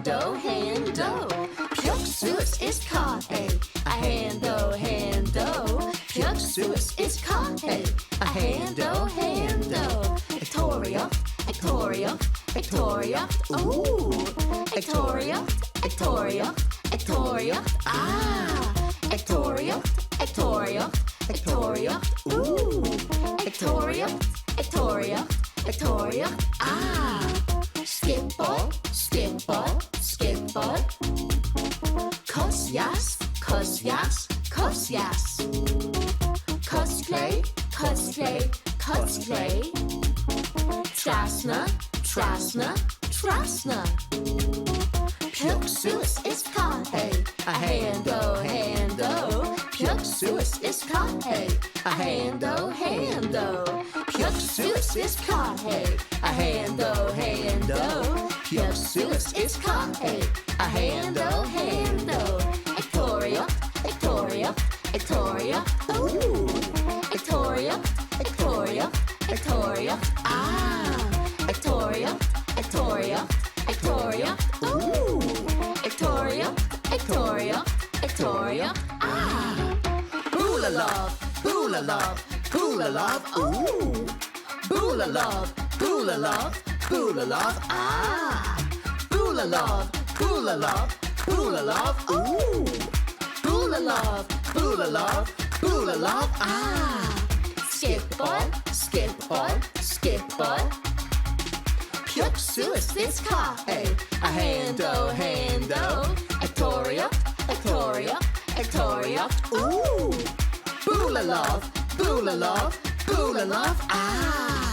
hando. Pjoksus is kahe, a hando. Pjoksus is kahe, a hando. Victoria, ooh. Victoria, ah. Victoria, ooh. Victoria, ah. Skip ball. Kosjas. Cosplay. Trasna. Pjoksus is kahe, a hando. Pjoksus is kahe, a hando. Pjoksus is kahe, a hando. Pjoksus is kahe, a hando. Victoria, ooh. Victoria, ah. Victoria, ooh. Victoria, ah. Boola love, ooh. Boola love, ah. Boola love, ooh. Boola love, ah. Skip ball. Pjoksus is kahe, a hando. Victoria, ooh. Boola love, ah.